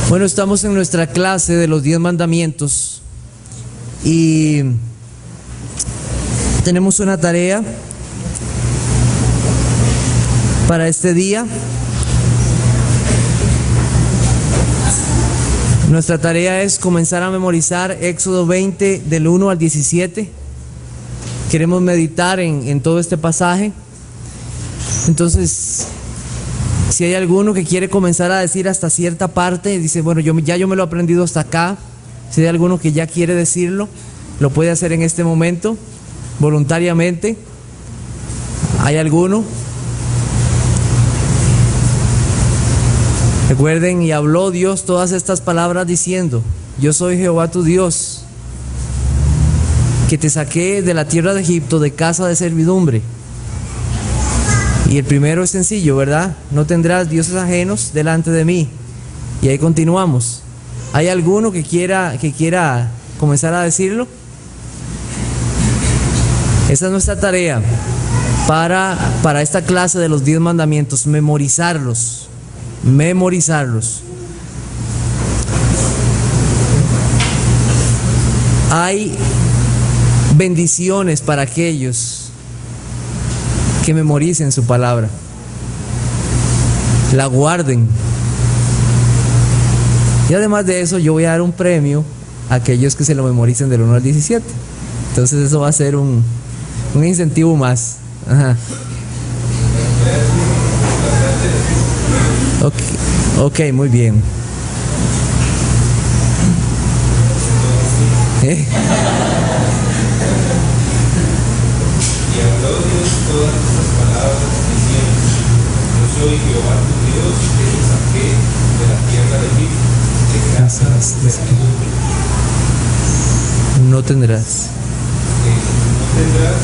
Bueno, estamos en nuestra clase de los 10 mandamientos y tenemos una tarea para este día. Nuestra tarea es comenzar a memorizar Éxodo 20 del 1 al 17. Queremos meditar en todo este pasaje. Entonces, si hay alguno que quiere comenzar a decir hasta cierta parte, dice, bueno, yo me lo he aprendido hasta acá. Si hay alguno que ya quiere decirlo, lo puede hacer en este momento, voluntariamente. ¿Hay alguno? Recuerden, y habló Dios todas estas palabras diciendo: yo soy Jehová tu Dios, que te saqué de la tierra de Egipto, de casa de servidumbre. Y el primero es sencillo, ¿verdad? No tendrás dioses ajenos delante de mí. Y ahí continuamos. ¿Hay alguno que quiera comenzar a decirlo? Esa es nuestra tarea para esta clase de los 10 mandamientos, memorizarlos. Hay bendiciones para aquellos que memoricen su palabra, la guarden. Y además de eso, yo voy a dar un premio a aquellos que se lo memoricen del 1 al 17. Entonces eso va a ser un incentivo más. Ajá. Ok, muy bien. Y habló Dios todas estas palabras diciendo: yo soy Jehová tu Dios, que te saqué de la tierra de Egipto, de casa de servidumbre. No tendrás. No tendrás.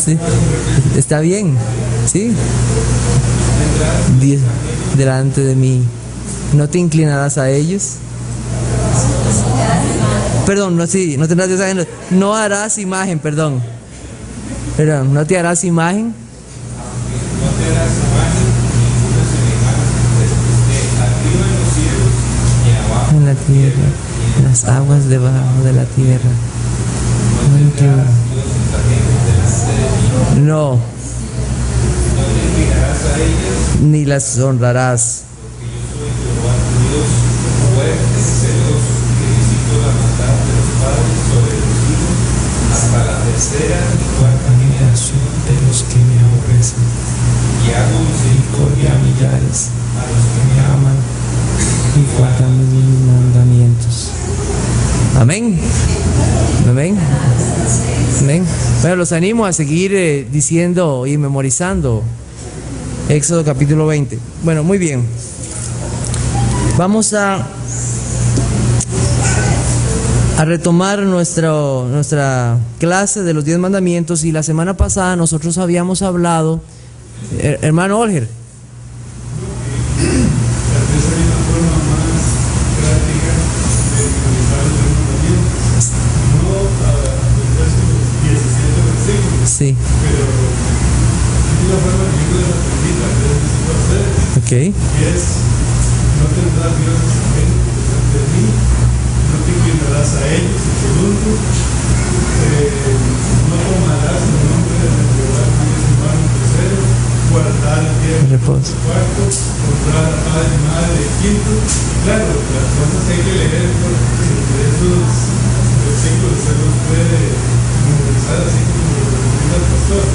Sí, está bien, sí. Delante de mí. No te inclinarás a ellos. Perdón, no tendrás dioses ajenos. No harás imagen, perdón, no te harás imagen. No te harás imagen ninguna semejante que esté arriba en los cielos y abajo En la tierra, en las aguas debajo de la tierra. no tendrás dioses ajenos delante de ti. No, No te inclinarás a ellas, ni las honrarás. porque yo soy Jehová tu Dios, fuerte, celoso, que visito la maldad de los padres sobre los hijos hasta la tercera y cuarta generación De los que me aborrecen, y hago misericordia a millares a los que me aman y guardan mis mandamientos. Amén. Amén. Amén. Bueno, los animo a seguir diciendo y memorizando Éxodo capítulo 20. Bueno, muy bien. Vamos a retomar nuestra clase de los 10 mandamientos. Y la semana pasada nosotros habíamos hablado, hermano Olger. Sí. Ok. Y es: no tendrás dioses ajenos delante de mí, no te inclinarás a ellos. Y segundo, no tomarás el nombre de Jehová tu Dios en vano. Tercero, guardar el día de reposo. Cuarto, honrar a padre y madre. Quinto, claro, las cosas hay que leer porque de esos versículos se los puede memorizar así como lo recomienda el pastor.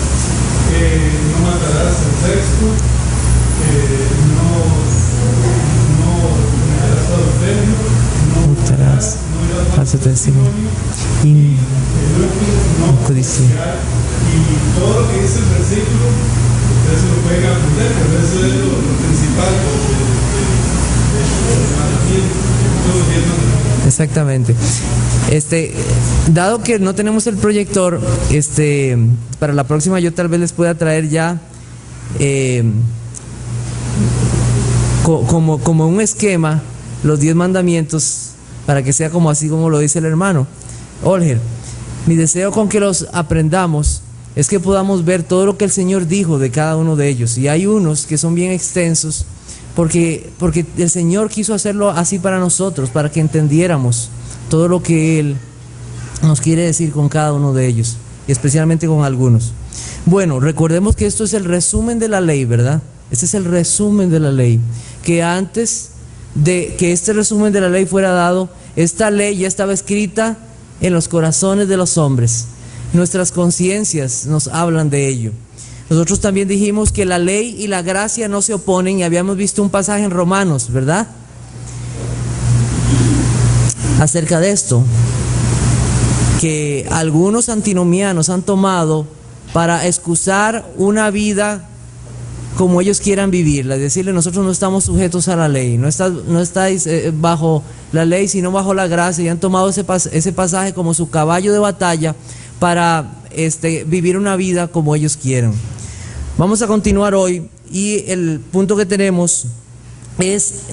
No matarás. El sexto, no cometerás adulterio, no hurtarás, falso testimonio y el último, no codiciar. Y todo lo que dice el versículo, ustedes se lo pueden aprender, pero eso es lo principal del mandamiento, todos los 10 mandamientos. exactamente. Dado que no tenemos el proyector, para la próxima yo tal vez les pueda traer ya como un esquema los 10 mandamientos, para que sea como así como lo dice el hermano Olger. Mi deseo con que los aprendamos es que podamos ver todo lo que el Señor dijo de cada uno de ellos. Y hay unos que son bien extensos porque el Señor quiso hacerlo así para nosotros, para que entendiéramos todo lo que Él nos quiere decir con cada uno de ellos, y especialmente con algunos. Bueno, recordemos que esto es el resumen de la ley, ¿verdad? Este es el resumen de la ley. Que antes de que este resumen de la ley fuera dado, esta ley ya estaba escrita en los corazones de los hombres. Nuestras conciencias nos hablan de ello. Nosotros también dijimos que la ley y la gracia no se oponen, y habíamos visto un pasaje en Romanos, ¿verdad?, acerca de esto, que algunos antinomianos han tomado para excusar una vida como ellos quieran vivirla, es decirle, nosotros no estamos sujetos a la ley, no estáis bajo la ley sino bajo la gracia, y han tomado ese pasaje como su caballo de batalla para vivir una vida como ellos quieran. Vamos a continuar hoy, y el punto que tenemos es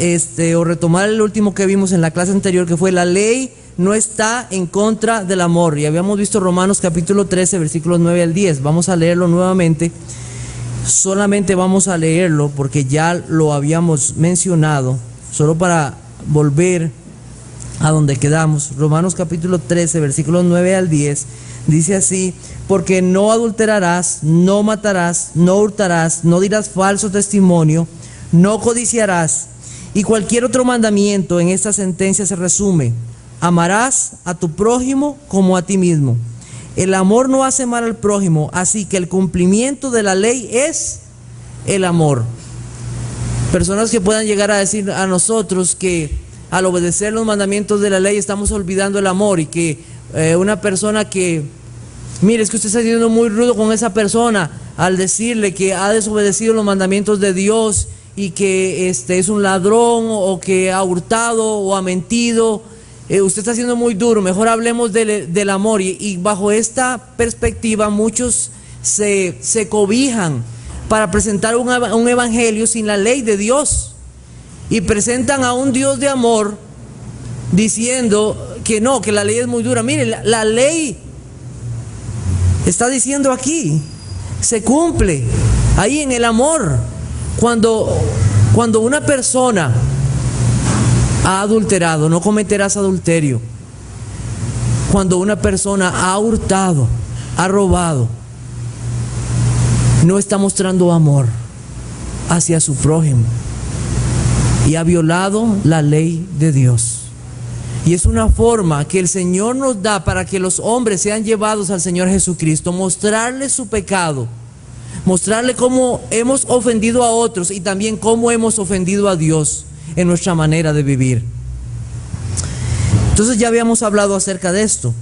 o retomar el último que vimos en la clase anterior, que fue: la ley no está en contra del amor. Y habíamos visto Romanos capítulo 13, versículos 9 al 10. Vamos a leerlo nuevamente. Solamente vamos a leerlo porque ya lo habíamos mencionado, solo para volver a donde quedamos. Romanos capítulo 13, versículos 9 al 10, dice así: porque no adulterarás, no matarás, no hurtarás, no dirás falso testimonio, no codiciarás. Y cualquier otro mandamiento en esta sentencia se resume: amarás a tu prójimo como a ti mismo. El amor no hace mal al prójimo, así que el cumplimiento de la ley es el amor. Personas que puedan llegar a decir a nosotros que al obedecer los mandamientos de la ley estamos olvidando el amor, y que una persona que, mire, es que usted está siendo muy rudo con esa persona al decirle que ha desobedecido los mandamientos de Dios, y que es un ladrón, o que ha hurtado o ha mentido. Usted está siendo muy duro, mejor hablemos del amor. Y bajo esta perspectiva muchos se cobijan para presentar un evangelio sin la ley de Dios, y presentan a un Dios de amor diciendo que no, que la ley es muy dura. Mire, la ley está diciendo aquí, se cumple ahí en el amor. Cuando una persona ha adulterado, no cometerás adulterio. Cuando una persona ha hurtado, ha robado, no está mostrando amor hacia su prójimo, y ha violado la ley de Dios. Y es una forma que el Señor nos da para que los hombres sean llevados al Señor Jesucristo, mostrarle su pecado, mostrarle cómo hemos ofendido a otros, y también cómo hemos ofendido a Dios en nuestra manera de vivir. Entonces ya habíamos hablado acerca de esto.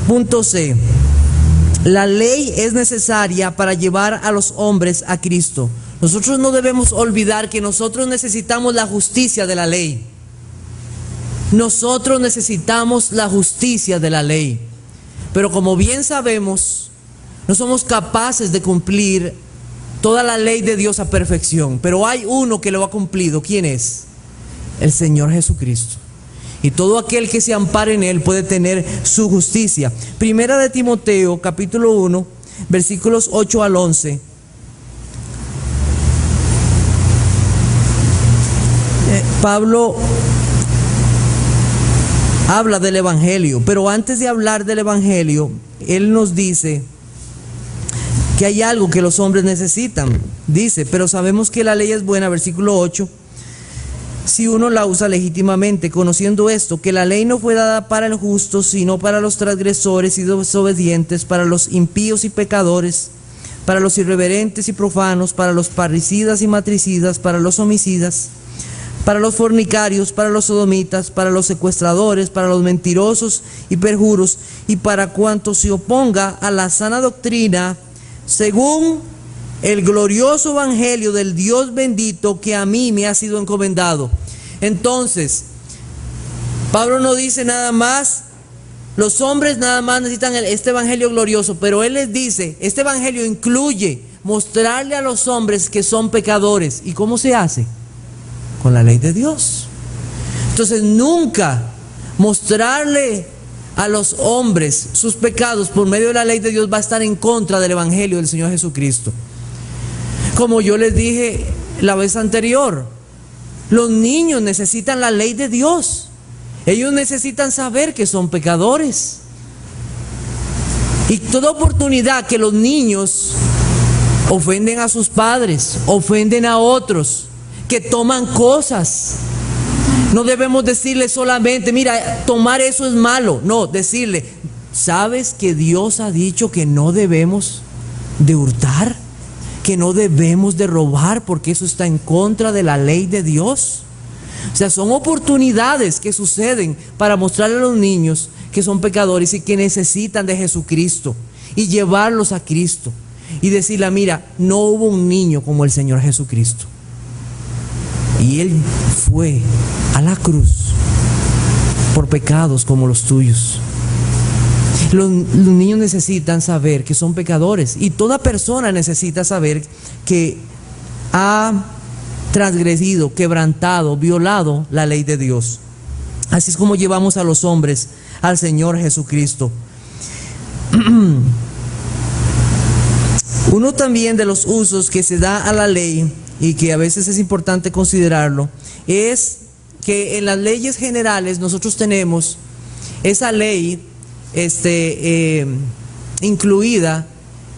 Punto C: la ley es necesaria para llevar a los hombres a Cristo. Nosotros no debemos olvidar que nosotros necesitamos la justicia de la ley. Nosotros necesitamos la justicia de la ley, pero como bien sabemos, no somos capaces de cumplir toda la ley de Dios a perfección. Pero hay uno que lo ha cumplido. ¿Quién es? El Señor Jesucristo. Y todo aquel que se ampare en Él puede tener su justicia. Primera de Timoteo, capítulo 1, versículos 8 al 11. Pablo habla del Evangelio, pero antes de hablar del Evangelio, él nos dice que hay algo que los hombres necesitan. Dice: pero sabemos que la ley es buena, versículo 8, si uno la usa legítimamente, conociendo esto, que la ley no fue dada para el justo, sino para los transgresores y desobedientes, para los impíos y pecadores, para los irreverentes y profanos, para los parricidas y matricidas, para los homicidas, para los fornicarios, para los sodomitas, para los secuestradores, para los mentirosos y perjuros, y para cuanto se oponga a la sana doctrina, según el glorioso evangelio del Dios bendito que a mí me ha sido encomendado. Entonces, Pablo no dice nada más, los hombres nada más necesitan este evangelio glorioso, pero él les dice, este evangelio incluye mostrarle a los hombres que son pecadores. ¿Y cómo se hace? Con la ley de Dios. Entonces, nunca mostrarle a los hombres sus pecados por medio de la ley de Dios va a estar en contra del Evangelio del Señor Jesucristo. Como yo les dije la vez anterior, los niños necesitan la ley de Dios. Ellos necesitan saber que son pecadores. Y toda oportunidad que los niños ofenden a sus padres, ofenden a otros, que toman cosas, no debemos decirle solamente, mira, tomar eso es malo. No, decirle, ¿sabes que Dios ha dicho que no debemos de hurtar? Que no debemos de robar porque eso está en contra de la ley de Dios. O sea, son oportunidades que suceden para mostrarle a los niños que son pecadores y que necesitan de Jesucristo y llevarlos a Cristo y decirle, mira, no hubo un niño como el Señor Jesucristo. Y Él fue a la cruz por pecados como los tuyos. Los niños necesitan saber que son pecadores y toda persona necesita saber que ha transgredido, quebrantado, violado la ley de Dios. Así es como llevamos a los hombres al Señor Jesucristo. Uno también de los usos que se da a la ley y que a veces es importante considerarlo es que en las leyes generales nosotros tenemos esa ley incluida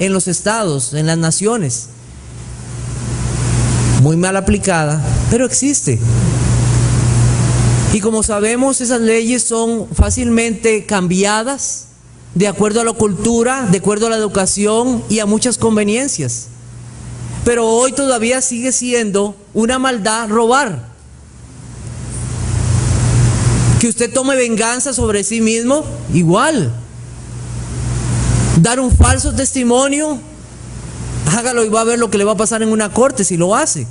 en los estados, en las naciones, muy mal aplicada, pero existe. Y como sabemos, esas leyes son fácilmente cambiadas de acuerdo a la cultura, de acuerdo a la educación y a muchas conveniencias. Pero hoy todavía sigue siendo una maldad robar. Que usted tome venganza sobre sí mismo, igual. Dar un falso testimonio, hágalo y va a ver lo que le va a pasar en una corte si lo hace.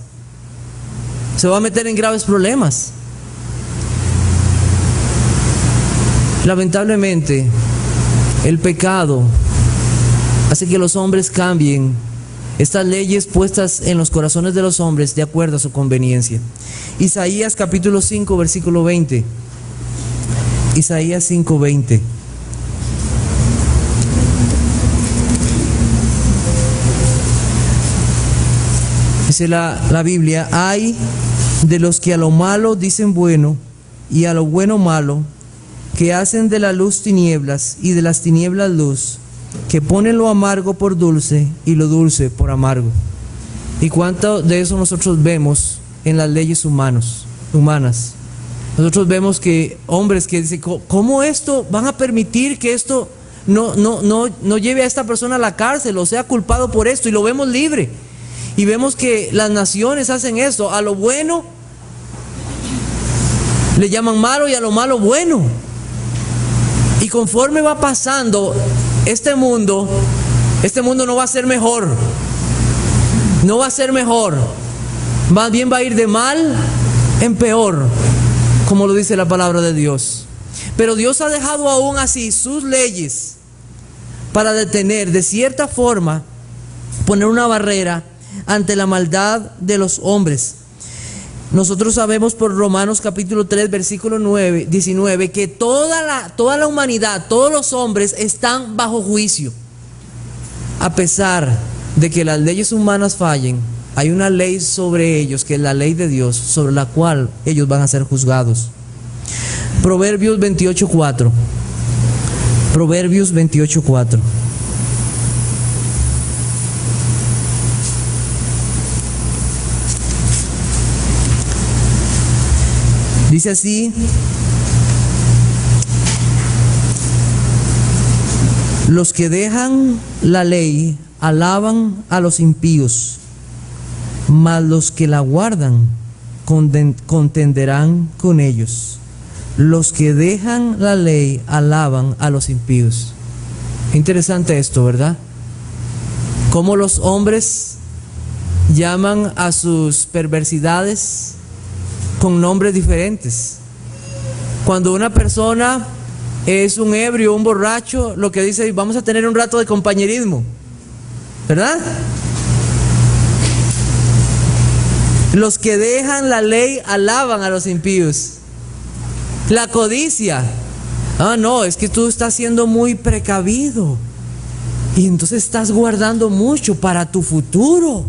Se va a meter en graves problemas. Lamentablemente, el pecado hace que los hombres cambien estas leyes puestas en los corazones de los hombres de acuerdo a su conveniencia. Isaías capítulo 5, versículo 20. Isaías 5:20. Dice la Biblia, hay de los que a lo malo dicen bueno y a lo bueno malo, que hacen de la luz tinieblas y de las tinieblas luz, que ponen lo amargo por dulce y lo dulce por amargo. ¿Y cuánto de eso nosotros vemos en las leyes humanas? Nosotros vemos que hombres que dicen, ¿cómo esto van a permitir que esto no lleve a esta persona a la cárcel o sea culpado por esto? Y lo vemos libre. Y vemos que las naciones hacen esto. A lo bueno le llaman malo y a lo malo bueno. Y conforme va pasando este mundo no va a ser mejor. No va a ser mejor. Más bien va a ir de mal en peor, como lo dice la palabra de Dios. Pero Dios ha dejado aún así sus leyes para detener, de cierta forma, poner una barrera ante la maldad de los hombres. Nosotros sabemos por Romanos capítulo 3 versículo 19 que toda la humanidad, todos los hombres están bajo juicio. A pesar de que las leyes humanas fallen, hay una ley sobre ellos, que es la ley de Dios, sobre la cual ellos van a ser juzgados. Proverbios 28:4. Proverbios 28:4. Dice así: los que dejan la ley alaban a los impíos, mas los que la guardan contenderán con ellos. Los que dejan la ley alaban a los impíos. Interesante esto, ¿verdad? Cómo los hombres llaman a sus perversidades con nombres diferentes. Cuando una persona es un ebrio, un borracho, lo que dice, vamos a tener un rato de compañerismo, ¿verdad? Los que dejan la ley alaban a los impíos. La codicia Ah, no, es que tú estás siendo muy precavido. Y entonces estás guardando mucho para tu futuro.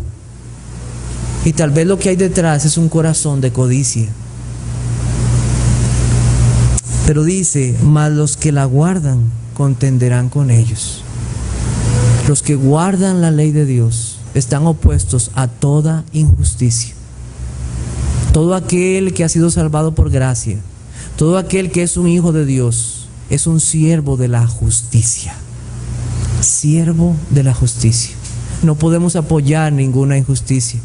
Y tal vez lo que hay detrás es un corazón de codicia. Pero dice, mas los que la guardan contenderán con ellos. Los que guardan la ley de Dios están opuestos a toda injusticia. Todo aquel que ha sido salvado por gracia, todo aquel que es un hijo de Dios, es un siervo de la justicia. Siervo de la justicia. No podemos apoyar ninguna injusticia.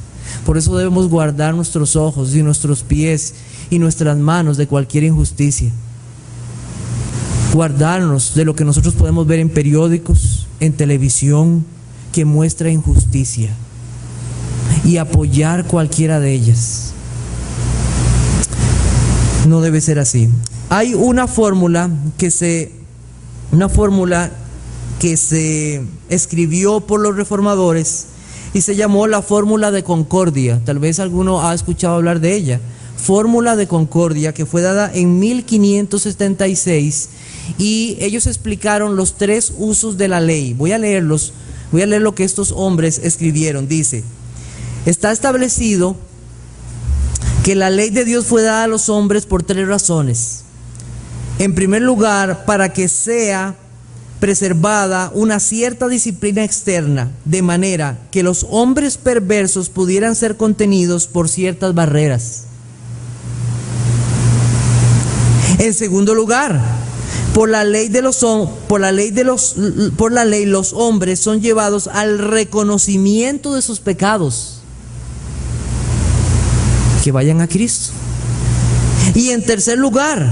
Por eso debemos guardar nuestros ojos y nuestros pies y nuestras manos de cualquier injusticia. Guardarnos de lo que nosotros podemos ver en periódicos, en televisión, que muestra injusticia, y apoyar cualquiera de ellas. No debe ser así. Hay una fórmula que se escribió por los reformadores y se llamó la fórmula de concordia. Tal vez alguno ha escuchado hablar de ella. Fórmula de concordia, que fue dada en 1576, y ellos explicaron los 3 usos de la ley. Voy a leer lo que estos hombres escribieron. Dice: está establecido que la ley de Dios fue dada a los hombres por 3 razones. En primer lugar, para que sea preservada una cierta disciplina externa, de manera que los hombres perversos pudieran ser contenidos por ciertas barreras. En segundo lugar, por la ley los hombres son llevados al reconocimiento de sus pecados, que vayan a Cristo. Y en tercer lugar,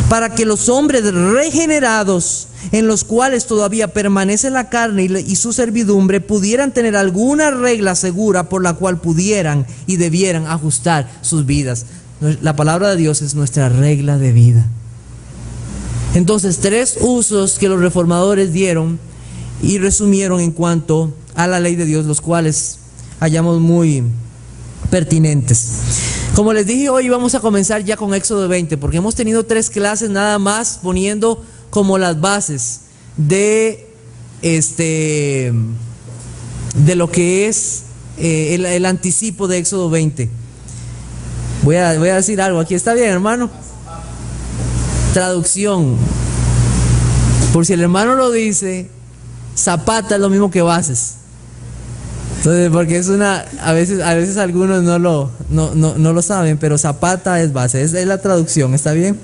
para que los hombres regenerados, en los cuales todavía permanece la carne y su servidumbre, pudieran tener alguna regla segura por la cual pudieran y debieran ajustar sus vidas. La palabra de Dios es nuestra regla de vida. Entonces, 3 usos que los reformadores dieron y resumieron en cuanto a la ley de Dios, los cuales hallamos muy pertinentes. Como les dije, hoy vamos a comenzar ya con Éxodo 20, porque hemos tenido 3 clases nada más poniendo como las bases de lo que es el anticipo de Éxodo 20. Voy a decir algo, aquí está bien, hermano. Traducción. Por si el hermano lo dice, zapata es lo mismo que bases. Entonces, porque es a veces algunos no lo saben, pero zapata es base, es la traducción, ¿está bien?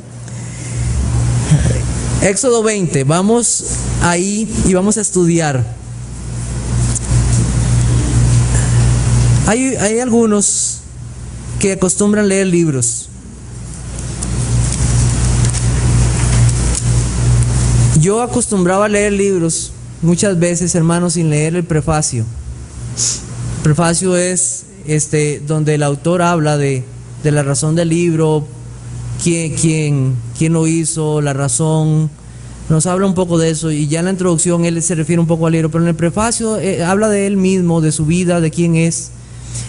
Éxodo 20, vamos ahí y vamos a estudiar. Hay algunos que acostumbran leer libros. Yo acostumbraba a leer libros muchas veces, hermanos, sin leer el prefacio. El prefacio es donde el autor habla de la razón del libro, quién lo hizo, la razón, nos habla un poco de eso, y ya en la introducción él se refiere un poco al libro, pero en el prefacio habla de él mismo, de su vida, de quién es.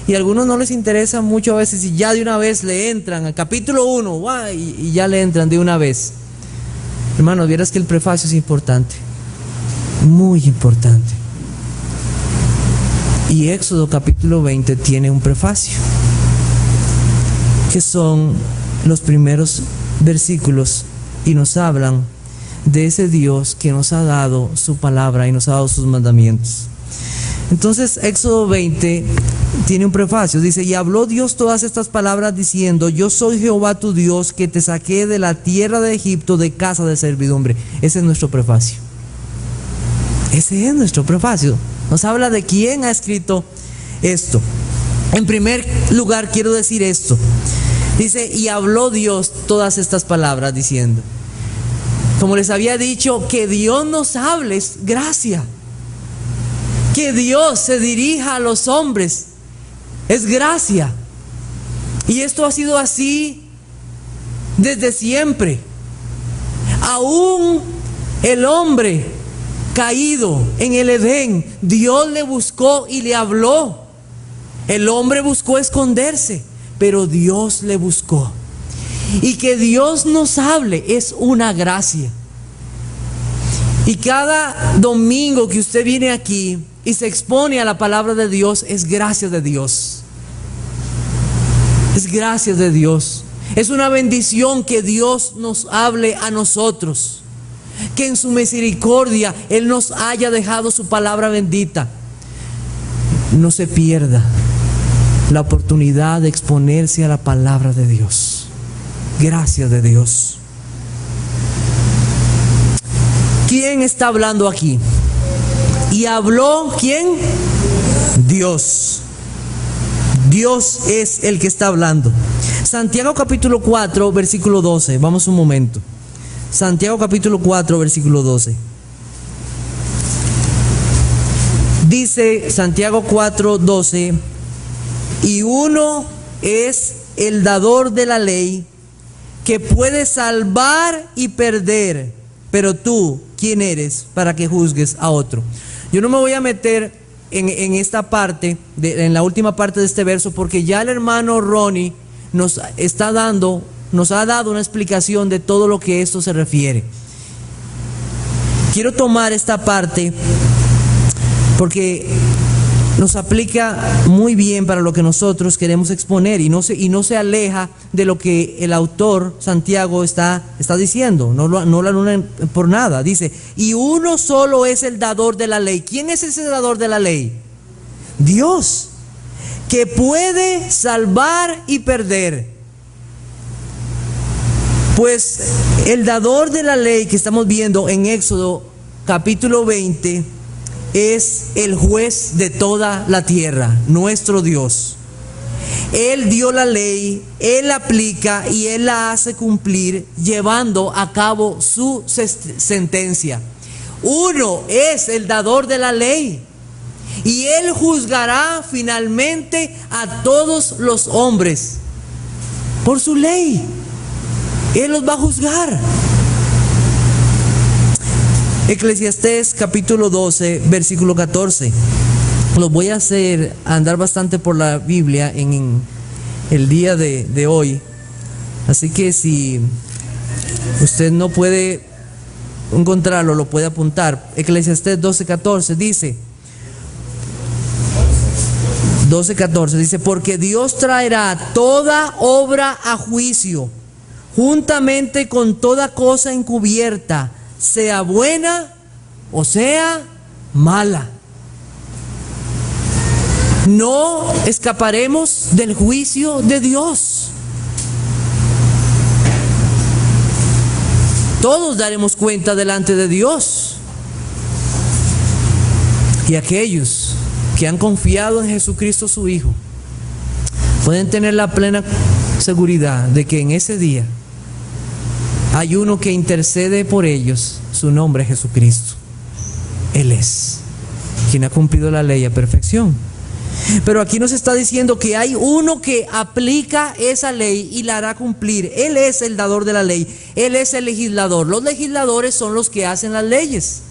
Y a algunos no les interesa mucho a veces, y ya de una vez le entran al capítulo 1, y ya le entran de una vez. Hermanos, vieras que el prefacio es importante, muy importante. Y Éxodo capítulo 20 tiene un prefacio, que son los primeros versículos, y nos hablan de ese Dios que nos ha dado su palabra y nos ha dado sus mandamientos. Entonces, Éxodo 20 tiene un prefacio, dice: y habló Dios todas estas palabras diciendo: yo soy Jehová tu Dios, que te saqué de la tierra de Egipto, de casa de servidumbre. Ese es nuestro prefacio. Ese es nuestro prefacio. Nos habla de quién ha escrito esto. En primer lugar, quiero decir esto. Dice: y habló Dios todas estas palabras diciendo. Como les había dicho, que Dios nos hable es gracia. Que Dios se dirija a los hombres es gracia. Y esto ha sido así desde siempre. Aún el hombre caído en el Edén, Dios le buscó y le habló. El hombre buscó esconderse, pero Dios le buscó. Y que Dios nos hable es una gracia. Y cada domingo que usted viene aquí y se expone a la palabra de Dios, es gracia de Dios. Es gracia de Dios. Es una bendición que Dios nos hable a nosotros. Que en su misericordia Él nos haya dejado su palabra bendita. No se pierda la oportunidad de exponerse a la palabra de Dios. Gracias de Dios. ¿Quién está hablando aquí? Y habló, ¿quién? Dios. Dios es el que está hablando. Santiago capítulo 4, versículo 12. Vamos un momento. Santiago capítulo 4, versículo 12. Dice Santiago 4, 12: y uno es el dador de la ley, que puede salvar y perder. Pero tú, ¿quién eres para que juzgues a otro? Yo no me voy a meter en esta parte, en la última parte de este verso, porque ya el hermano Ronnie nos ha dado una explicación de todo lo que esto se refiere. Quiero tomar esta parte porque nos aplica muy bien para lo que nosotros queremos exponer y no se aleja de lo que el autor Santiago está diciendo. No lo anulan por nada. Dice: y uno solo es el dador de la ley. ¿Quién es ese dador de la ley? Dios, que puede salvar y perder. Pues el dador de la ley que estamos viendo en Éxodo capítulo 20 es el juez de toda la tierra, nuestro Dios. Él dio la ley, Él la aplica y Él la hace cumplir, llevando a cabo su sentencia. Uno es el dador de la ley y Él juzgará finalmente a todos los hombres por su ley. Él los va a juzgar. Eclesiastés capítulo 12, versículo 14. Los voy a hacer andar bastante por la Biblia en el día de hoy. Así que si usted no puede encontrarlo, lo puede apuntar. Eclesiastés 12:14 dice: 12:14 dice: porque Dios traerá toda obra a juicio, juntamente con toda cosa encubierta, sea buena o sea mala. No escaparemos del juicio de Dios. Todos daremos cuenta delante de Dios. Y aquellos que han confiado en Jesucristo su Hijo pueden tener la plena seguridad de que en ese día hay uno que intercede por ellos. Su nombre es Jesucristo. Él es quien ha cumplido la ley a perfección. Pero aquí nos está diciendo que hay uno que aplica esa ley y la hará cumplir. Él es el dador de la ley. Él es el legislador. Los legisladores son los que hacen las leyes.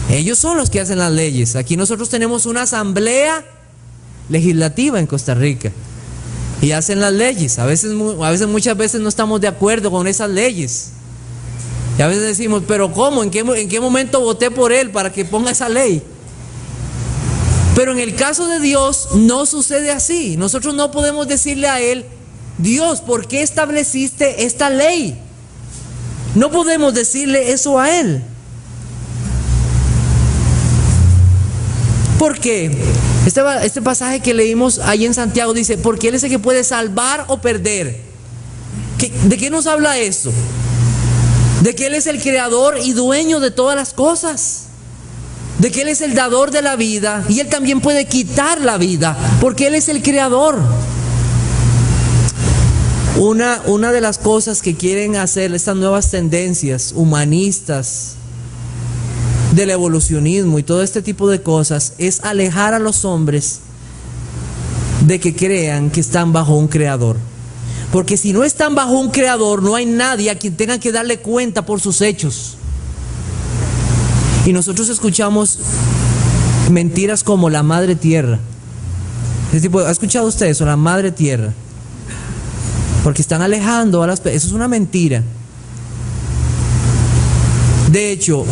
Ellos son los que hacen las leyes. Aquí nosotros tenemos una asamblea legislativa en Costa Rica y hacen las leyes. Muchas veces no estamos de acuerdo con esas leyes. Y a veces decimos: pero ¿cómo? ¿En qué momento voté por él para que ponga esa ley? Pero en el caso de Dios no sucede así. Nosotros no podemos decirle a Él: Dios, ¿por qué estableciste esta ley? No podemos decirle eso a Él. ¿Por qué? Este pasaje que leímos ahí en Santiago dice: porque Él es el que puede salvar o perder. ¿De qué nos habla esto? De que Él es el creador y dueño de todas las cosas. De que Él es el dador de la vida y Él también puede quitar la vida, porque Él es el creador. Una de las cosas que quieren hacer estas nuevas tendencias humanistas del evolucionismo y todo este tipo de cosas es alejar a los hombres de que crean que están bajo un creador. Porque si no están bajo un creador, no hay nadie a quien tengan que darle cuenta por sus hechos. Y nosotros escuchamos mentiras como la madre tierra. ¿Ha escuchado usted eso? La madre tierra. Porque están alejando a las personas. Eso es una mentira. De hecho,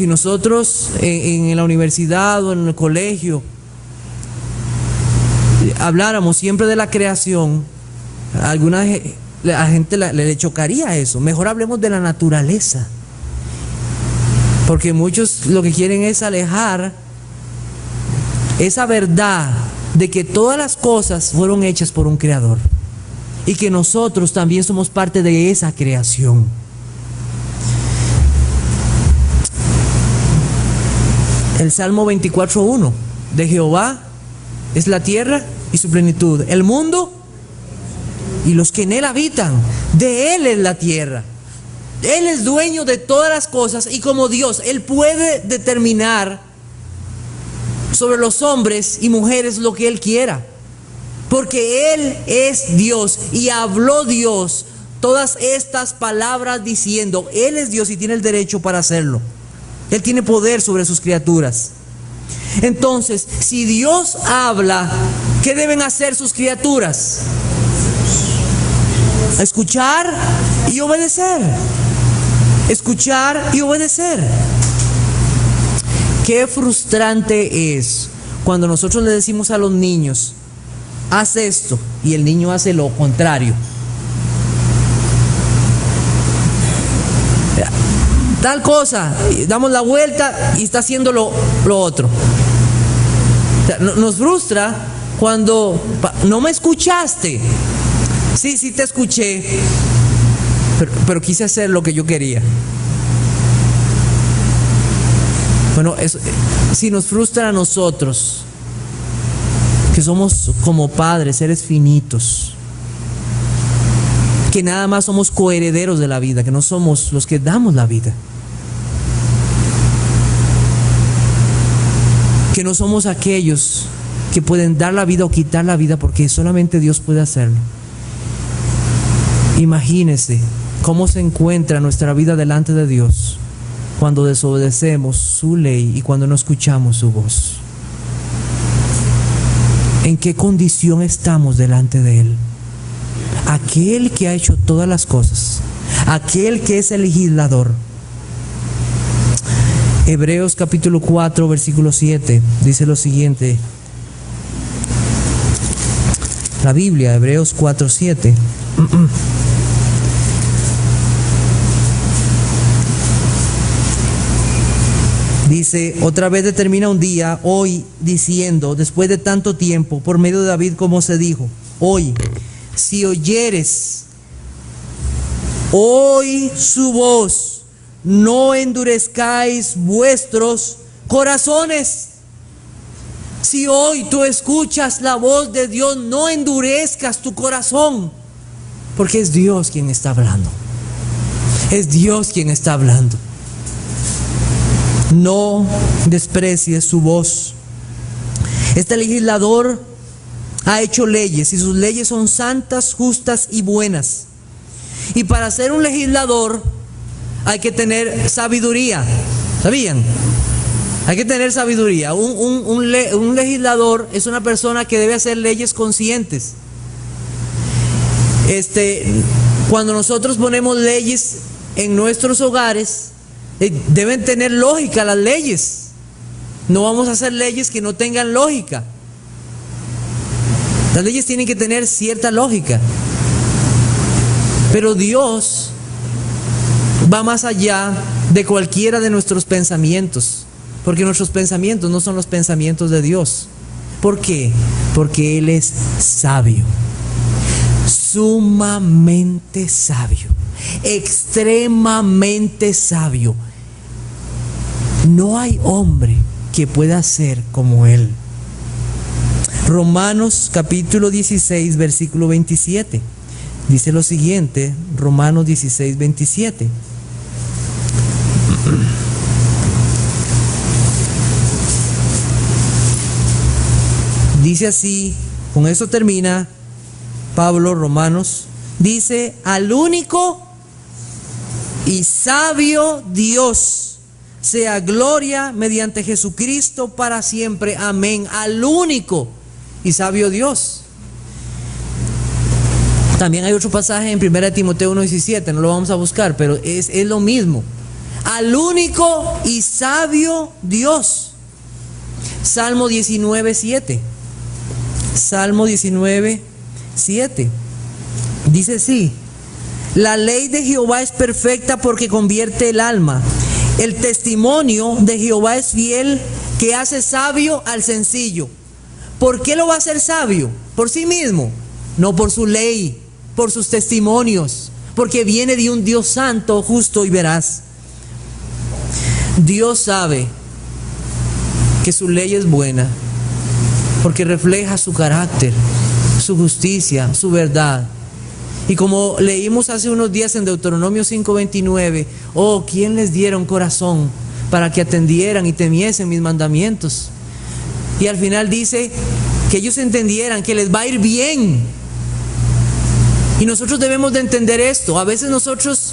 si nosotros en la universidad o en el colegio habláramos siempre de la creación, a la gente le chocaría eso. Mejor hablemos de la naturaleza, porque muchos lo que quieren es alejar esa verdad de que todas las cosas fueron hechas por un creador y que nosotros también somos parte de esa creación. El Salmo 24:1: de Jehová es la tierra y su plenitud, el mundo y los que en él habitan. De él es la tierra. Él es dueño de todas las cosas, y como Dios, Él puede determinar sobre los hombres y mujeres lo que Él quiera, porque Él es Dios, y habló Dios todas estas palabras diciendo: Él es Dios y tiene el derecho para hacerlo. Él tiene poder sobre sus criaturas. Entonces, si Dios habla, ¿qué deben hacer sus criaturas? Escuchar y obedecer. Escuchar y obedecer. Qué frustrante es cuando nosotros le decimos a los niños: haz esto, y el niño hace lo contrario. Tal cosa, damos la vuelta y está haciendo lo otro. Nos frustra cuando no me escuchaste. Sí te escuché, pero quise hacer lo que yo quería. Bueno, si nos frustra a nosotros, que somos como padres, seres finitos, que nada más somos coherederos de la vida, que no somos los que damos la vida, que no somos aquellos que pueden dar la vida o quitar la vida, porque solamente Dios puede hacerlo. Imagínese cómo se encuentra nuestra vida delante de Dios cuando desobedecemos su ley y cuando no escuchamos su voz. ¿En qué condición estamos delante de Él? Aquel que ha hecho todas las cosas, aquel que es el legislador. Hebreos capítulo 4 versículo 7 dice lo siguiente. La Biblia, Hebreos 4:7. Dice: otra vez determina un día, hoy, diciendo, después de tanto tiempo, por medio de David, como se dijo: hoy, si oyeres hoy su voz, no endurezcáis vuestros corazones. Si hoy tú escuchas la voz de Dios, no endurezcas tu corazón, porque es Dios quien está hablando. Es Dios quien está hablando. No desprecies su voz. Este legislador ha hecho leyes, y sus leyes son santas, justas y buenas. Y para ser un legislador hay que tener sabiduría. ¿Sabían? Hay que tener sabiduría. Un legislador es una persona que debe hacer leyes conscientes. Cuando nosotros ponemos leyes en nuestros hogares, deben tener lógica las leyes. No vamos a hacer leyes que no tengan lógica. Las leyes tienen que tener cierta lógica. Pero Dios va más allá de cualquiera de nuestros pensamientos, porque nuestros pensamientos no son los pensamientos de Dios. ¿Por qué? Porque Él es sabio, sumamente sabio, extremadamente sabio. No hay hombre que pueda ser como Él. Romanos capítulo 16 versículo 27 dice lo siguiente. Romanos 16, 27. Dice así, con eso termina Pablo, Romanos. Dice: al único y sabio Dios sea gloria mediante Jesucristo para siempre. Amén. Al único y sabio Dios. También hay otro pasaje en 1 Timoteo 1:17, no lo vamos a buscar, pero es lo mismo. al único y sabio Dios. Salmo 19:7. Salmo 19:7. Dice así: la ley de Jehová es perfecta porque convierte el alma. El testimonio de Jehová es fiel, que hace sabio al sencillo. ¿Por qué lo va a hacer sabio? ¿Por sí mismo? No, por su ley, por sus testimonios, porque viene de un Dios santo, justo y veraz. Dios sabe que su ley es buena, porque refleja su carácter, su justicia, su verdad. Y como leímos hace unos días en Deuteronomio 5:29, oh, ¿quién les diera un corazón para que atendieran y temiesen mis mandamientos? Y al final dice que ellos entendieran que les va a ir bien. Y nosotros debemos de entender esto. A veces nosotros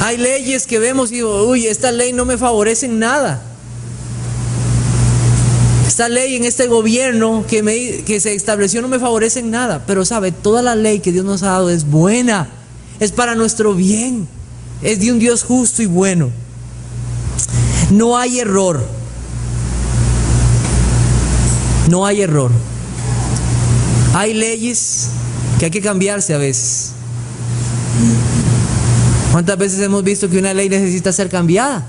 hay leyes que vemos y digo, uy, esta ley no me favorece en nada. Esta ley en este gobierno que se estableció no me favorece en nada. Pero sabe, toda la ley que Dios nos ha dado es buena, es para nuestro bien, es de un Dios justo y bueno. No hay error. No hay error. Hay leyes que hay que cambiarse a veces. ¿Cuántas veces hemos visto que una ley necesita ser cambiada?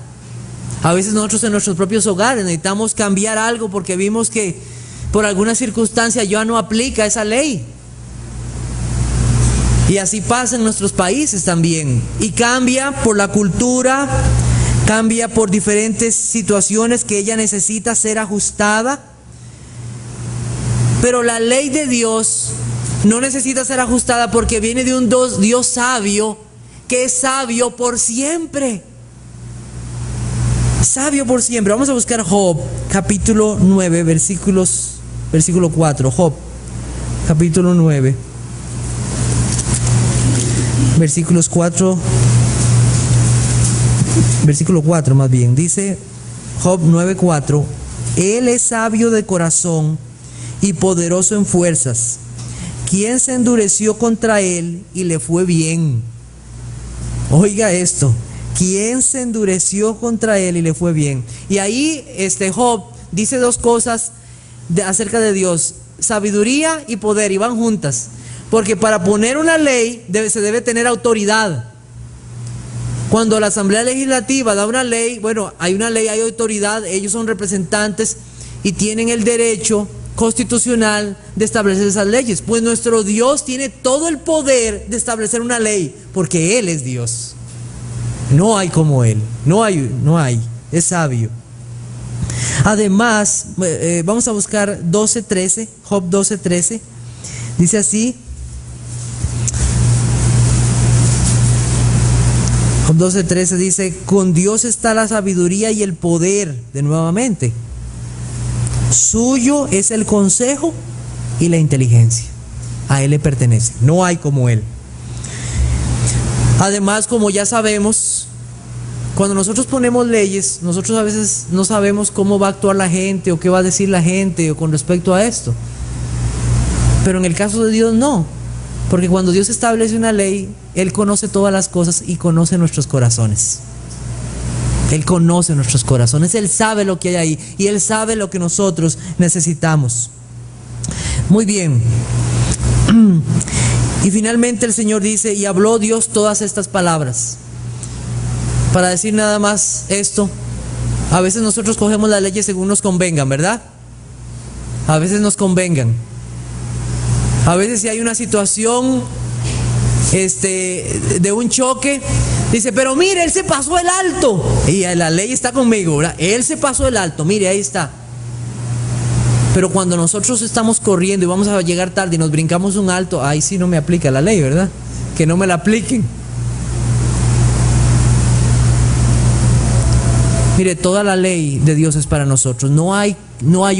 A veces nosotros en nuestros propios hogares necesitamos cambiar algo porque vimos que por alguna circunstancia ya no aplica esa ley. Y así pasa en nuestros países también. Y cambia por la cultura, cambia por diferentes situaciones que ella necesita ser ajustada. Pero la ley de Dios no necesita ser ajustada porque viene de un Dios sabio, que es sabio por siempre. Sabio por siempre. Vamos a buscar Job, capítulo 9, versículo 4. Job, capítulo 9, versículos 4. Versículo 4 más bien. Dice Job 9:4: Él es sabio de corazón y poderoso en fuerzas. ¿Quién se endureció contra él y le fue bien? Oiga esto. ¿Quién se endureció contra él y le fue bien? Y ahí Job dice dos cosas acerca de Dios: sabiduría y poder, y van juntas. Porque para poner una ley se debe tener autoridad. Cuando la Asamblea Legislativa da una ley, bueno, hay una ley, hay autoridad, ellos son representantes y tienen el derecho constitucional de establecer esas leyes. Pues nuestro Dios tiene todo el poder de establecer una ley, porque Él es Dios. No hay como Él, no hay, es sabio. Además, vamos a buscar 12:13, Job 12:13, dice así. Job 12:13 dice: con Dios está la sabiduría y el poder, de nuevamente. Suyo es el consejo y la inteligencia. A Él le pertenece, no hay como Él. Además, como ya sabemos, cuando nosotros ponemos leyes, nosotros a veces no sabemos cómo va a actuar la gente o qué va a decir la gente o con respecto a esto. Pero en el caso de Dios no, porque cuando Dios establece una ley, Él conoce todas las cosas y conoce nuestros corazones. Él conoce nuestros corazones, Él sabe lo que hay ahí y Él sabe lo que nosotros necesitamos. Muy bien. Y finalmente el Señor dice: y habló Dios todas estas palabras. Para decir nada más esto, a veces nosotros cogemos las leyes según nos convengan, ¿verdad? A veces nos convengan. A veces si hay una situación de un choque, dice, pero mire, él se pasó el alto. Y la ley está conmigo, ¿verdad? Él se pasó el alto, mire, ahí está. Pero cuando nosotros estamos corriendo y vamos a llegar tarde y nos brincamos un alto, ahí sí no me aplica la ley, ¿verdad? Que no me la apliquen. Mire, toda la ley de Dios es para nosotros. No hay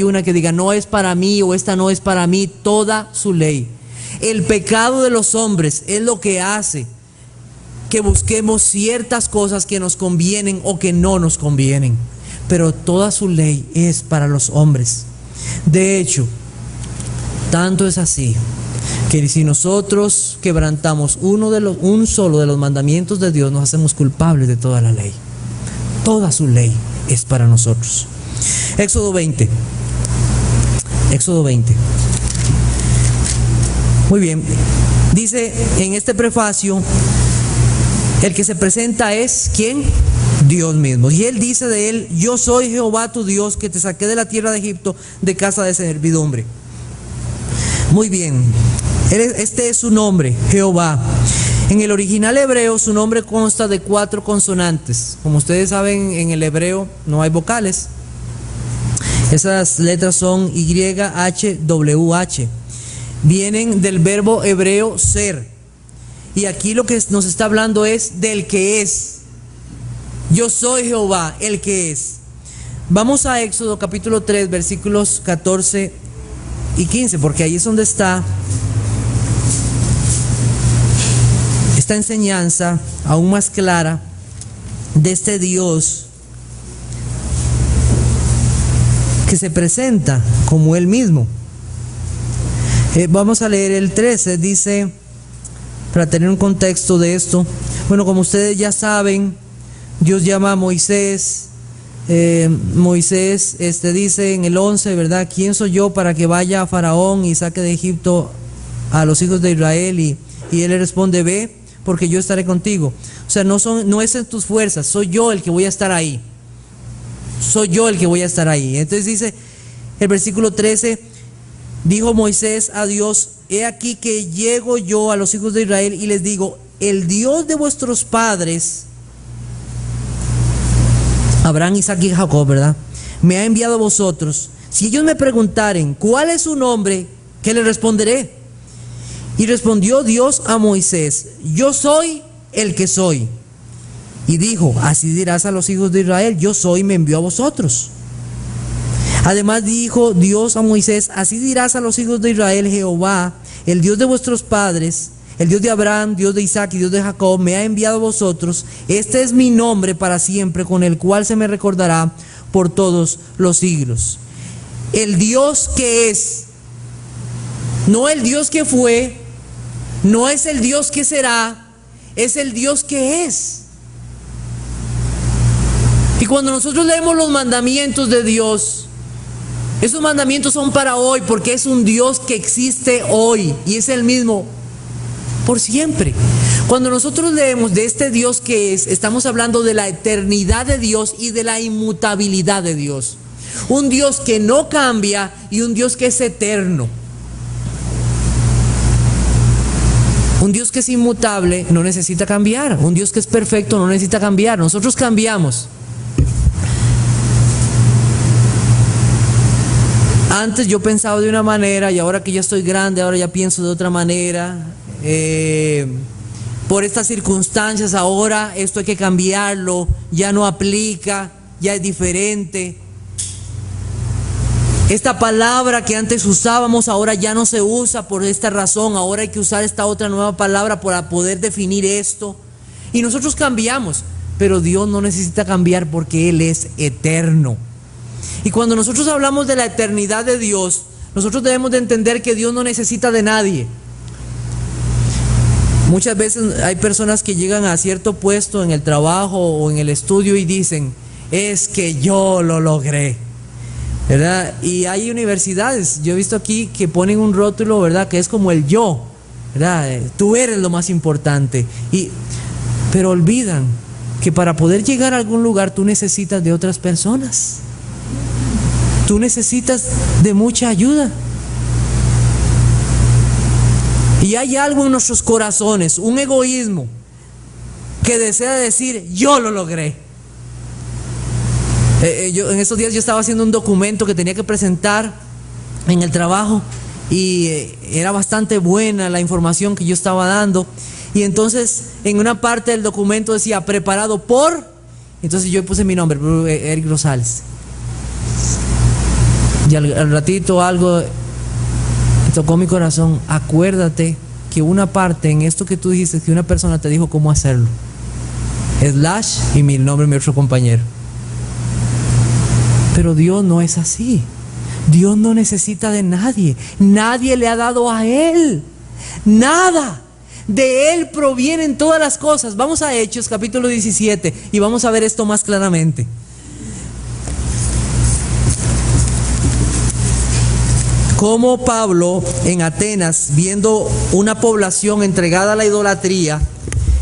una que diga, no es para mí o esta no es para mí. Toda su ley. El pecado de los hombres es lo que hace que busquemos ciertas cosas que nos convienen o que no nos convienen. Pero toda su ley es para los hombres. De hecho, tanto es así que si nosotros quebrantamos un solo de los mandamientos de Dios, nos hacemos culpables de toda la ley. Toda su ley es para nosotros. Éxodo 20. Éxodo 20. Muy bien. Dice en este prefacio, el que se presenta es ¿quién? Dios mismo. Y él dice de él: yo soy Jehová tu Dios, que te saqué de la tierra de Egipto, de casa de servidumbre. Muy bien. Este es su nombre, Jehová. En el original hebreo su nombre consta de 4 consonantes. Como ustedes saben, en el hebreo no hay vocales. Esas letras son Y, H, W, H. Vienen del verbo hebreo ser. Y aquí lo que nos está hablando es del que es. Yo soy Jehová, el que es. Vamos a Éxodo capítulo 3, versículos 14 y 15, porque ahí es donde está esta enseñanza aún más clara de este Dios que se presenta como Él mismo. Vamos a leer el 13, dice, para tener un contexto de esto. Bueno, como ustedes ya saben, Dios llama a Moisés. Moisés dice en el 11, ¿verdad? ¿Quién soy yo para que vaya a Faraón y saque de Egipto a los hijos de Israel? Y él le responde: ve, porque yo estaré contigo. O sea, no es en tus fuerzas, soy yo el que voy a estar ahí. Soy yo el que voy a estar ahí. Entonces dice el versículo 13: dijo Moisés a Dios: he aquí que llego yo a los hijos de Israel y les digo: el Dios de vuestros padres, Abraham, Isaac y Jacob, ¿verdad?, me ha enviado a vosotros. Si ellos me preguntaren cuál es su nombre, ¿qué les responderé? Y respondió Dios a Moisés: yo soy el que soy. Y dijo: así dirás a los hijos de Israel: yo soy, me envió a vosotros. Además dijo Dios a Moisés: así dirás a los hijos de Israel: Jehová, el Dios de vuestros padres, el Dios de Abraham, Dios de Isaac y Dios de Jacob, me ha enviado a vosotros. Este es mi nombre para siempre, con el cual se me recordará por todos los siglos. El Dios que es, no el Dios que fue, no es el Dios que será, es el Dios que es. Y cuando nosotros leemos los mandamientos de Dios, esos mandamientos son para hoy, porque es un Dios que existe hoy y es el mismo por siempre. Cuando nosotros leemos de este Dios que es, estamos hablando de la eternidad de Dios y de la inmutabilidad de Dios. Un Dios que no cambia y un Dios que es eterno. Un Dios que es inmutable no necesita cambiar. Un Dios que es perfecto no necesita cambiar. Nosotros cambiamos. Antes yo pensaba de una manera y ahora que ya estoy grande, ahora ya pienso de otra manera. Por estas circunstancias ahora esto hay que cambiarlo, ya no aplica, ya es diferente. Esta palabra que antes usábamos ahora ya no se usa por esta razón, ahora hay que usar esta otra nueva palabra para poder definir esto. Y nosotros cambiamos, pero Dios no necesita cambiar porque Él es eterno. Y cuando nosotros hablamos de la eternidad de Dios, nosotros debemos de entender que Dios no necesita de nadie. Muchas veces hay personas que llegan a cierto puesto en el trabajo o en el estudio y dicen: es que yo lo logré, ¿verdad? Y hay universidades, yo he visto aquí que ponen un rótulo, ¿verdad?, que es como el yo, ¿verdad? Tú eres lo más importante. Pero olvidan que para poder llegar a algún lugar tú necesitas de otras personas. Tú necesitas de mucha ayuda. Y hay algo en nuestros corazones, un egoísmo, que desea decir: yo lo logré. En estos días yo estaba haciendo un documento que tenía que presentar en el trabajo y era bastante buena la información que yo estaba dando. Y entonces en una parte del documento decía: preparado por... Entonces yo puse mi nombre, Eric Rosales. Y al ratito algo tocó mi corazón: acuérdate que una parte en esto que tú dijiste, que una persona te dijo cómo hacerlo. Y mi nombre, mi otro compañero. Pero Dios no es así. Dios no necesita de nadie. Nadie le ha dado a Él nada. De Él provienen todas las cosas. Vamos a Hechos capítulo 17 y vamos a ver esto más claramente. Como Pablo en Atenas, viendo una población entregada a la idolatría,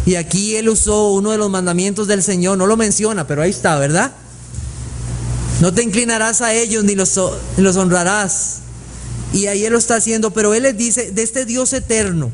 y aquí él usó uno de los mandamientos del Señor, no lo menciona, pero ahí está, ¿verdad? No te inclinarás a ellos ni los honrarás. Y ahí él lo está haciendo, pero él les dice, de este Dios eterno,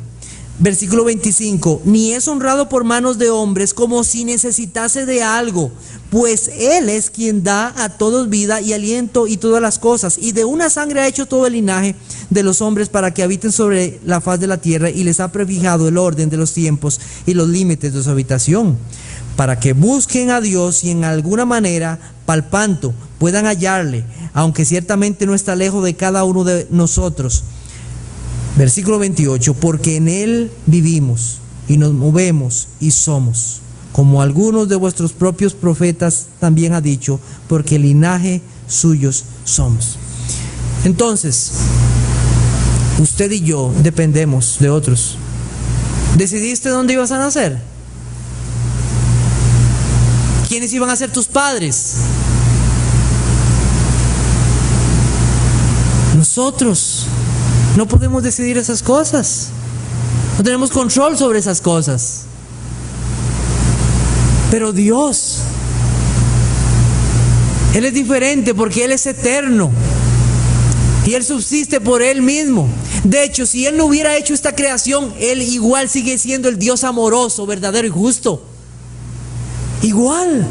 versículo 25, ni es honrado por manos de hombres como si necesitase de algo, pues Él es quien da a todos vida y aliento y todas las cosas, y de una sangre ha hecho todo el linaje de los hombres para que habiten sobre la faz de la tierra, y les ha prefijado el orden de los tiempos y los límites de su habitación, para que busquen a Dios y en alguna manera, palpando, puedan hallarle, aunque ciertamente no está lejos de cada uno de nosotros. Versículo 28, porque en Él vivimos y nos movemos y somos, como algunos de vuestros propios profetas también ha dicho, porque linaje suyos somos. Entonces, usted y yo dependemos de otros. ¿Decidiste dónde ibas a nacer? ¿Quiénes iban a ser tus padres? Nosotros. No podemos decidir esas cosas. No tenemos control sobre esas cosas. Pero Dios, Él es diferente porque Él es eterno. Y Él subsiste por Él mismo. De hecho, si Él no hubiera hecho esta creación, Él igual sigue siendo el Dios amoroso, verdadero y justo. Igual.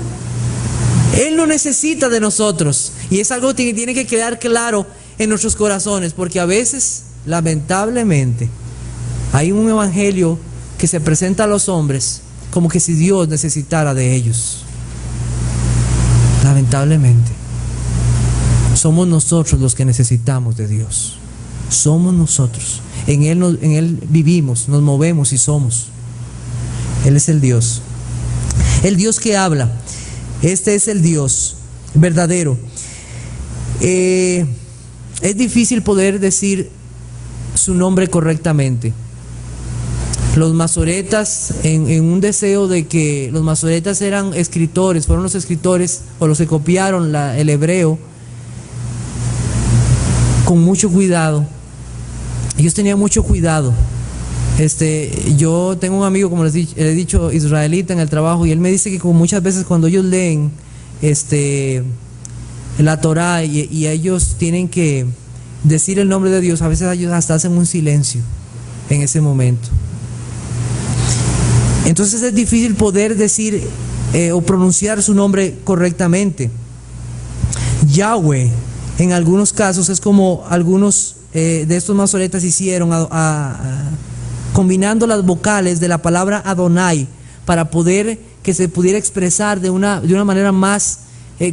Él no necesita de nosotros. Y es algo que tiene que quedar claro en nuestros corazones, porque a veces, lamentablemente, hay un evangelio que se presenta a los hombres como que si Dios necesitara de ellos. Lamentablemente, somos nosotros los que necesitamos de Dios. Somos nosotros. En Él vivimos, nos movemos y somos. Él es el Dios. El Dios que habla. Este es el Dios verdadero. Es difícil poder decir su nombre correctamente. Los masoretas, en un deseo de que los masoretas eran escritores, fueron los escritores o los que copiaron el hebreo con mucho cuidado. Ellos tenían mucho cuidado. Yo tengo un amigo, como les he dicho, israelita en el trabajo, y él me dice que como muchas veces cuando ellos leen la Torá y ellos tienen que decir el nombre de Dios, a veces ellos hasta hacen un silencio en ese momento. Entonces es difícil poder decir o pronunciar su nombre correctamente. Yahweh, en algunos casos, es como algunos de estos masoretas hicieron, combinando las vocales de la palabra Adonai para poder que se pudiera expresar de una manera más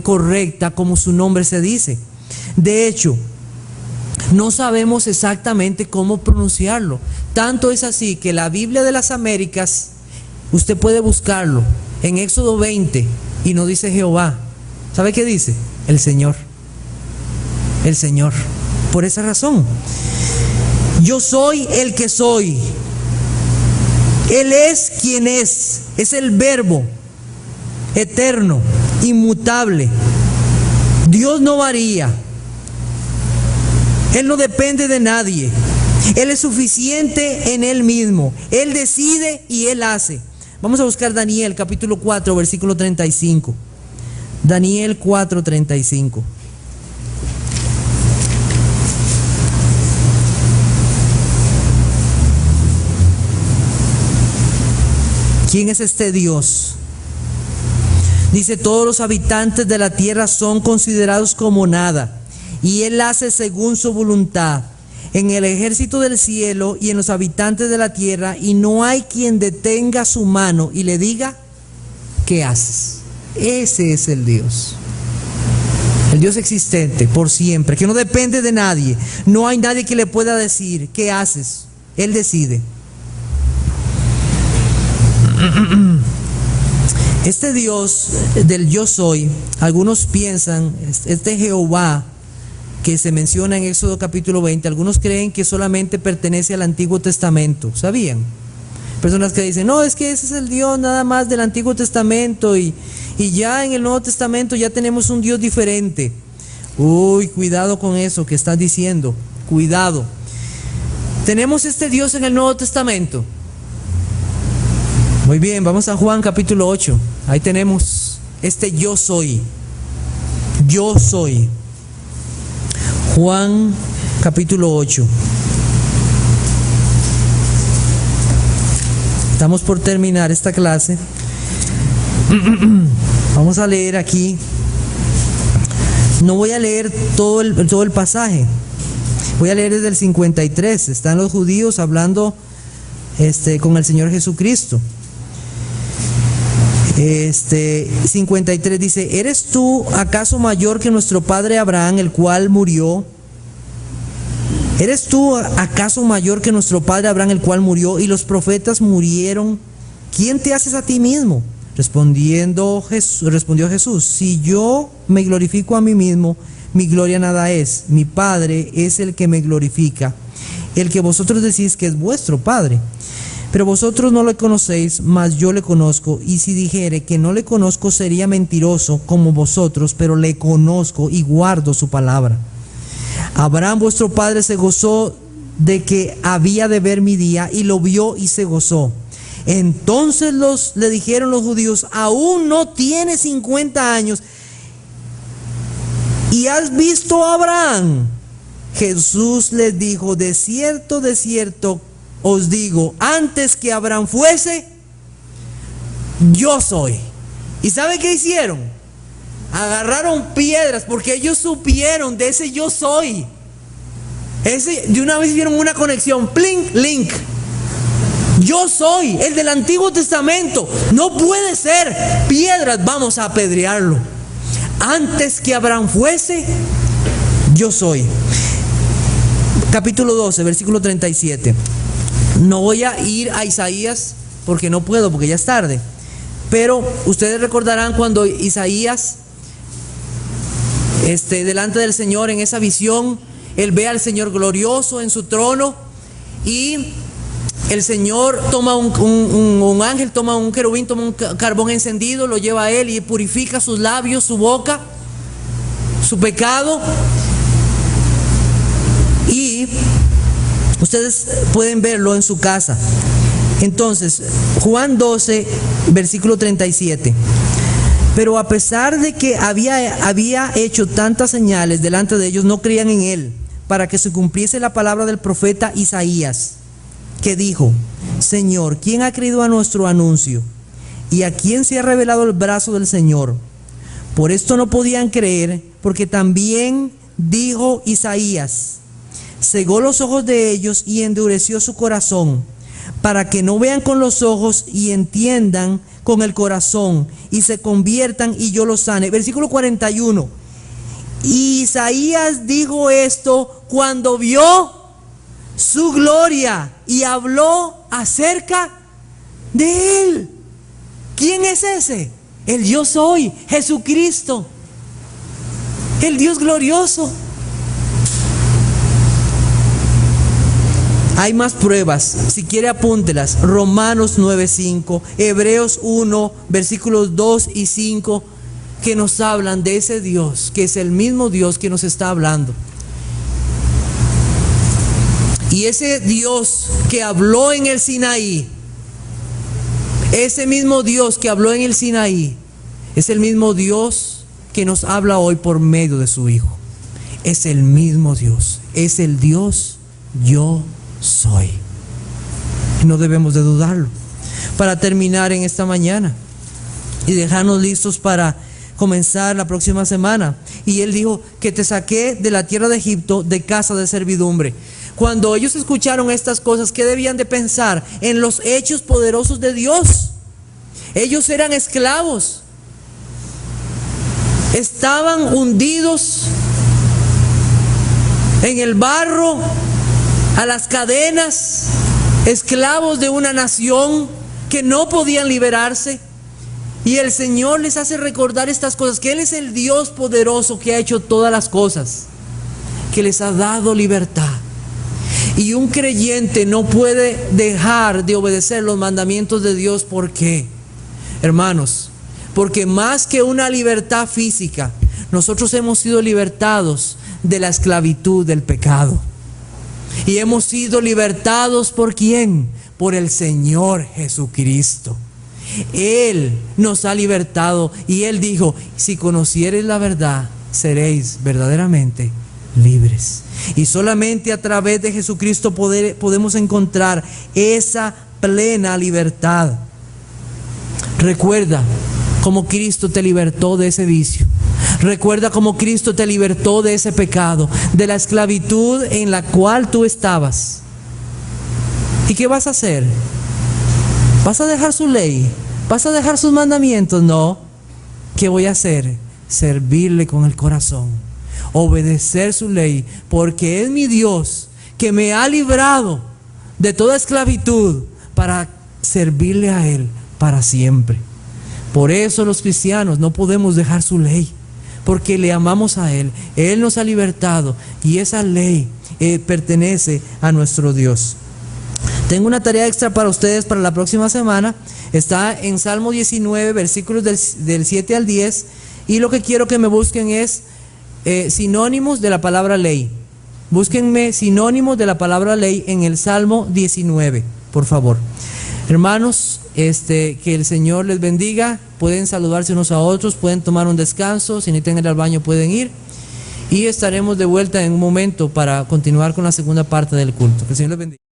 correcta como su nombre se dice. De hecho, no sabemos exactamente cómo pronunciarlo. Tanto es así que la Biblia de las Américas, usted puede buscarlo en Éxodo 20 y no dice Jehová. ¿Sabe qué dice? El Señor. El Señor. Por esa razón. Yo soy el que soy. Él es quien es. Es el verbo eterno, inmutable. Dios no varía. Él no depende de nadie. Él es suficiente en Él mismo. Él decide y Él hace. Vamos a buscar Daniel capítulo 4 versículo 35. Daniel 4, 35. ¿Quién es este Dios? Dice, todos los habitantes de la tierra son considerados como nada, y Él hace según su voluntad en el ejército del cielo y en los habitantes de la tierra, y no hay quien detenga su mano y le diga, ¿qué haces? Ese es el Dios. El Dios existente por siempre, que no depende de nadie. No hay nadie que le pueda decir, ¿qué haces? Él decide. Este Dios del yo soy, algunos piensan, este Jehová que se menciona en Éxodo capítulo 20, algunos creen que solamente pertenece al Antiguo Testamento, ¿sabían? Personas que dicen, no, es que ese es el Dios nada más del Antiguo Testamento y ya en el Nuevo Testamento ya tenemos un Dios diferente. Uy, cuidado con eso que estás diciendo, cuidado. Tenemos este Dios en el Nuevo Testamento. Muy bien, vamos a Juan capítulo 8. Ahí tenemos este yo soy. Yo soy. Juan capítulo 8. Estamos por terminar esta clase. Vamos a leer aquí. No voy a leer todo el pasaje. Voy a leer desde el 53. Están los judíos hablando con el Señor Jesucristo. 53 dice: ¿Eres tú acaso mayor que nuestro padre Abraham, el cual murió? ¿Eres tú acaso mayor que nuestro padre Abraham, el cual murió, y los profetas murieron? ¿Quién te haces a ti mismo? Respondió Jesús: si yo me glorifico a mí mismo, mi gloria nada es. Mi Padre es el que me glorifica, el que vosotros decís que es vuestro Padre. Pero vosotros no le conocéis, mas yo le conozco, y si dijere que no le conozco, sería mentiroso como vosotros, pero le conozco y guardo su palabra. Abraham vuestro padre se gozó de que había de ver mi día, y lo vio y se gozó. Entonces le dijeron los judíos: aún no tiene 50 años, ¿y has visto a Abraham? Jesús les dijo: de cierto os digo, antes que Abraham fuese, yo soy. ¿Y sabe qué hicieron? Agarraron piedras, porque ellos supieron de ese yo soy. De una vez hicieron una conexión, plink, link. Yo soy el del Antiguo Testamento. No puede ser. Piedras, vamos a apedrearlo. Antes que Abraham fuese, yo soy. Capítulo 12, versículo 37. No voy a ir a Isaías porque no puedo, porque ya es tarde. Pero ustedes recordarán cuando Isaías, delante del Señor en esa visión, él ve al Señor glorioso en su trono, y el Señor toma un ángel, toma un querubín, toma un carbón encendido, lo lleva a él y purifica sus labios, su boca, su pecado. Y ustedes pueden verlo en su casa. Entonces, Juan 12, versículo 37. Pero a pesar de que había hecho tantas señales delante de ellos, no creían en él, para que se cumpliese la palabra del profeta Isaías, que dijo: Señor, ¿quién ha creído a nuestro anuncio? ¿Y a quién se ha revelado el brazo del Señor? Por esto no podían creer, porque también dijo Isaías: cegó los ojos de ellos y endureció su corazón, para que no vean con los ojos y entiendan con el corazón y se conviertan y yo los sane. Versículo 41. Isaías dijo esto cuando vio su gloria y habló acerca de él. ¿Quién es ese? El yo soy, Jesucristo, el Dios glorioso. Hay más pruebas, si quiere apúntelas. Romanos 9:5, Hebreos 1, versículos 2 y 5, que nos hablan de ese Dios, que es el mismo Dios que nos está hablando. Y ese Dios que habló en el Sinaí, ese mismo Dios que habló en el Sinaí, es el mismo Dios que nos habla hoy por medio de su Hijo. Es el mismo Dios, es el Dios yo soy. No debemos de dudarlo. Para terminar en esta mañana y dejarnos listos para comenzar la próxima semana. Y él dijo que te saqué de la tierra de Egipto, de casa de servidumbre. Cuando ellos escucharon estas cosas, ¿qué debían de pensar? En los hechos poderosos de Dios. Ellos eran esclavos, estaban hundidos en el barro, a las cadenas, esclavos de una nación que no podían liberarse. Y el Señor les hace recordar estas cosas, que Él es el Dios poderoso que ha hecho todas las cosas, que les ha dado libertad. Y un creyente no puede dejar de obedecer los mandamientos de Dios. ¿Por qué? Hermanos, porque más que una libertad física, nosotros hemos sido libertados de la esclavitud del pecado. Y hemos sido libertados ¿por quién? Por el Señor Jesucristo. Él nos ha libertado y Él dijo, si conociereis la verdad, seréis verdaderamente libres. Y solamente a través de Jesucristo podemos encontrar esa plena libertad. Recuerda cómo Cristo te libertó de ese vicio. Recuerda cómo Cristo te libertó de ese pecado, de la esclavitud en la cual tú estabas. ¿Y qué vas a hacer? ¿Vas a dejar su ley? ¿Vas a dejar sus mandamientos? No. ¿Qué voy a hacer? Servirle con el corazón, obedecer su ley, porque es mi Dios que me ha librado de toda esclavitud para servirle a Él para siempre. Por eso los cristianos no podemos dejar su ley, porque le amamos a Él. Él nos ha libertado y esa ley pertenece a nuestro Dios. Tengo una tarea extra para ustedes para la próxima semana. Está en Salmo 19, versículos del 7 al 10. Y lo que quiero que me busquen es sinónimos de la palabra ley. Búsquenme sinónimos de la palabra ley en el Salmo 19, por favor. Hermanos, que el Señor les bendiga. Pueden saludarse unos a otros, pueden tomar un descanso. Si necesitan ir al baño pueden ir. Y estaremos de vuelta en un momento para continuar con la segunda parte del culto. Que el Señor les bendiga.